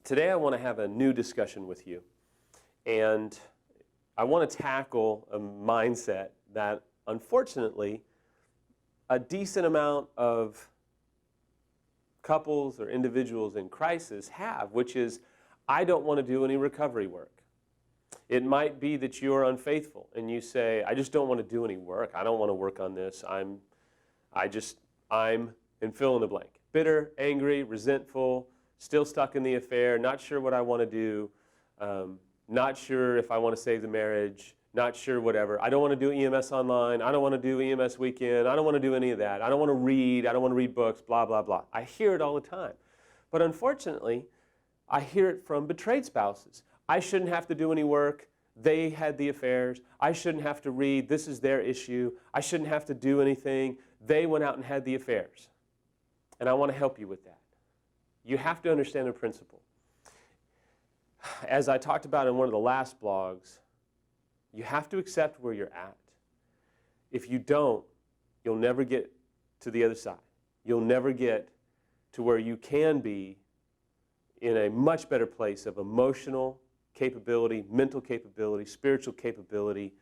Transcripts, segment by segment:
Today I want to have a new discussion with you, and I want to tackle a mindset that unfortunately a decent amount of couples or individuals in crisis have, which is, I don't want to do any recovery work. It might be that you're unfaithful and you say, I just don't want to do any work. I don't want to work on this. I'm, and fill in the blank. Bitter, angry, resentful, still stuck in the affair, not sure what I want to do, not sure if I want to save the marriage, not sure whatever. I don't want to do EMS online. I don't want to do EMS weekend. I don't want to do any of that. I don't want to read. I don't want to read books, blah, blah, blah. I hear it all the time. But unfortunately, I hear it from betrayed spouses. I shouldn't have to do any work. They had the affairs. I shouldn't have to read. This is their issue. I shouldn't have to do anything. They went out and had the affairs. And I want to help you with that. You have to understand the principle. As I talked about in one of the last blogs, you have to accept where you're at. If you don't, you'll never get to the other side. You'll never get to where you can be in a much better place of emotional capability, mental capability, spiritual capability.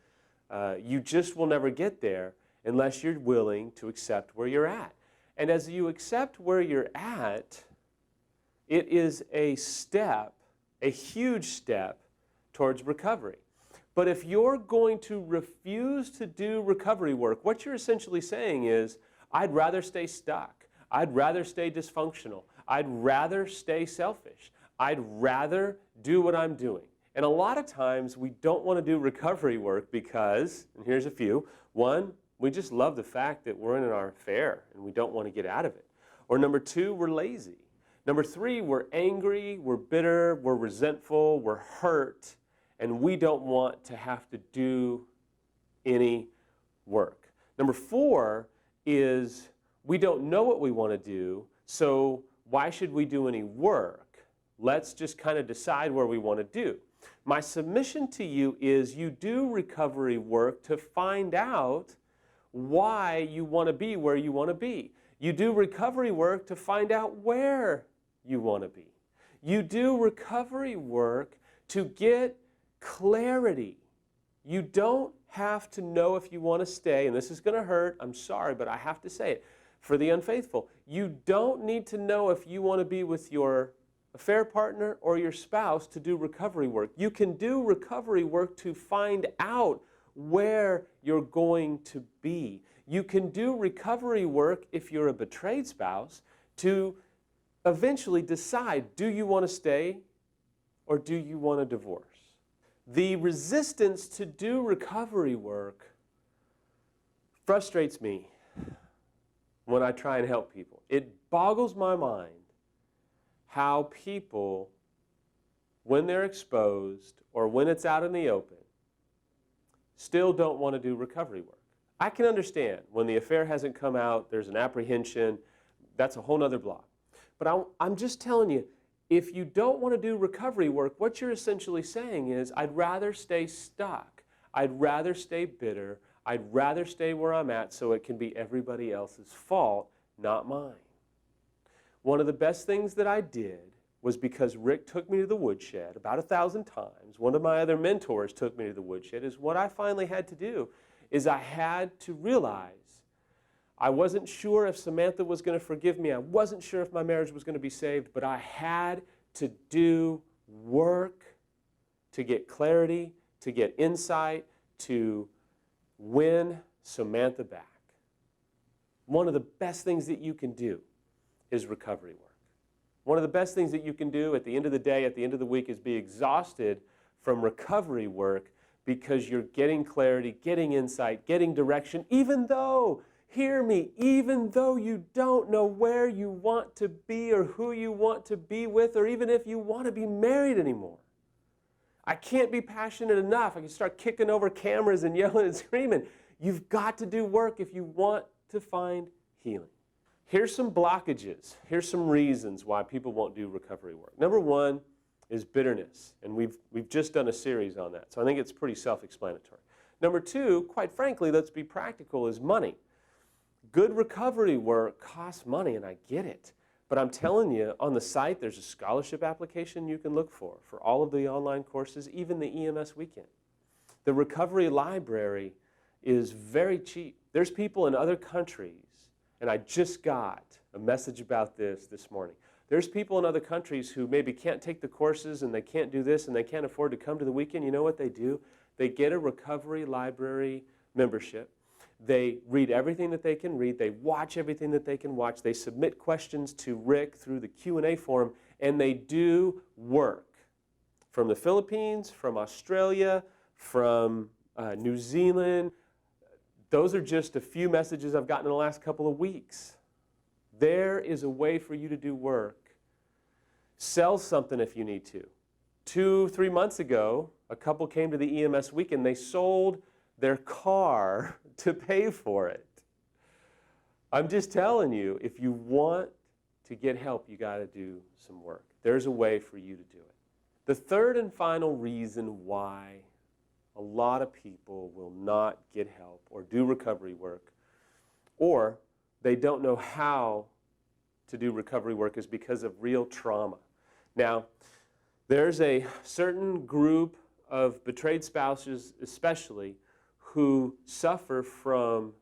You just will never get there unless you're willing to accept where you're at. And as you accept where you're at, it is a step, a huge step towards recovery. But if you're going to refuse to do recovery work, what you're essentially saying is, I'd rather stay stuck. I'd rather stay dysfunctional. I'd rather stay selfish. I'd rather do what I'm doing. And a lot of times we don't want to do recovery work because, and here's a few, one, we just love the fact that we're in our affair and we don't want to get out of it. Or number two, we're lazy. Number three, we're angry, we're bitter, we're resentful, we're hurt, and we don't want to have to do any work. Number four is we don't know what we want to do, so why should we do any work? Let's just kind of decide where we want to do. My submission to you is you do recovery work to find out why you want to be where you want to be. You do recovery work to find out where you want to be. You do recovery work to get clarity. You don't have to know if you want to stay, and this is going to hurt, I'm sorry, but I have to say it. For the unfaithful, you don't need to know if you want to be with your affair partner or your spouse to do recovery work. You can do recovery work to find out where you're going to be. You can do recovery work if you're a betrayed spouse to eventually decide, do you want to stay or do you want a divorce? The resistance to do recovery work frustrates me when I try and help people. It boggles my mind how people, when they're exposed or when it's out in the open, still don't want to do recovery work. I can understand when the affair hasn't come out, there's an apprehension, that's a whole other block. But I'm just telling you, if you don't want to do recovery work, what you're essentially saying is, I'd rather stay stuck. I'd rather stay bitter. I'd rather stay where I'm at so it can be everybody else's fault, not mine. One of the best things that I did was because Rick took me to the woodshed about 1,000 times. One of my other mentors took me to the woodshed. Is what I finally had to do is I had to realize I wasn't sure if Samantha was going to forgive me. I wasn't sure if my marriage was going to be saved, but I had to do work to get clarity, to get insight, to win Samantha back. One of the best things that you can do is recovery work. One of the best things that you can do at the end of the day, at the end of the week, is be exhausted from recovery work because you're getting clarity, getting insight, getting direction, even though, hear me, even though you don't know where you want to be or who you want to be with or even if you want to be married anymore. I can't be passionate enough. I can start kicking over cameras and yelling and screaming. You've got to do work if you want to find healing. Here's some blockages. Here's some reasons why people won't do recovery work. Number one is bitterness, and we've just done a series on that, so I think it's pretty self-explanatory. Number two, quite frankly, let's be practical, is money. Good recovery work costs money, and I get it. But I'm telling you, on the site, there's a scholarship application you can look for all of the online courses, even the EMS weekend. The recovery library is very cheap. There's people in other countries, and I just got a message about this morning. There's people in other countries who maybe can't take the courses and they can't do this and they can't afford to come to the weekend. You know what they do? They get a recovery library membership. They read everything that they can read. They watch everything that they can watch. They submit questions to Rick through the Q&A forum, and they do work from the Philippines, from Australia, from New Zealand. Those are just a few messages I've gotten in the last couple of weeks. There is a way for you to do work. Sell something if you need to. 2-3 months ago, a couple came to the EMS weekend. They sold their car to pay for it. I'm just telling you, if you want to get help, you got to do some work. There's a way for you to do it. The third and final reason why a lot of people will not get help or do recovery work, or they don't know how to do recovery work, is because of real trauma. Now, there's a certain group of betrayed spouses especially who suffer from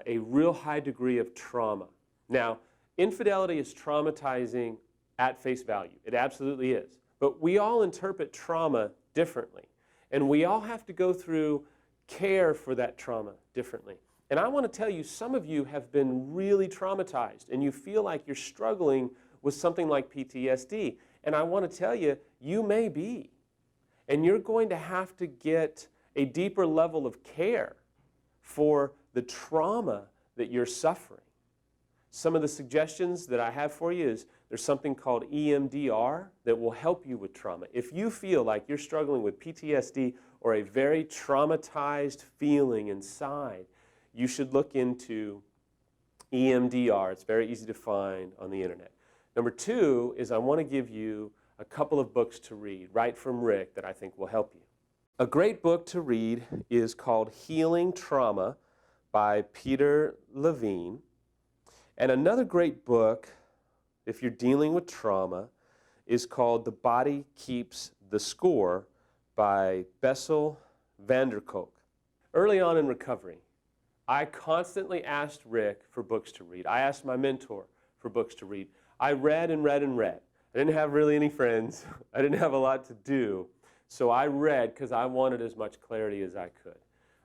a real high degree of trauma. Now, infidelity is traumatizing at face value. It absolutely is. But we all interpret trauma differently. And we all have to go through care for that trauma differently. And I want to tell you, some of you have been really traumatized and you feel like you're struggling with something like PTSD. And I want to tell you, you may be. And you're going to have to get a deeper level of care for the trauma that you're suffering. Some of the suggestions that I have for you is there's something called EMDR that will help you with trauma. If you feel like you're struggling with PTSD or a very traumatized feeling inside, you should look into EMDR. It's very easy to find on the internet. Number 2 is I want to give you a couple of books to read right from Rick that I think will help you. A great book to read is called Healing Trauma by Peter Levine. And another great book, if you're dealing with trauma, is called The Body Keeps the Score by Bessel van der Kolk. Early on in recovery, I constantly asked Rick for books to read. I asked my mentor for books to read. I read and read and read. I didn't have really any friends. I didn't have a lot to do. So I read because I wanted as much clarity as I could.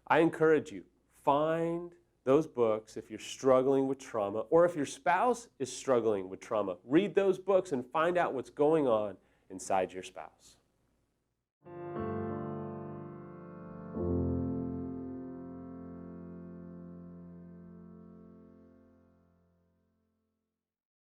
I encourage you, find those books if you're struggling with trauma, or if your spouse is struggling with trauma. Read those books and find out what's going on inside your spouse.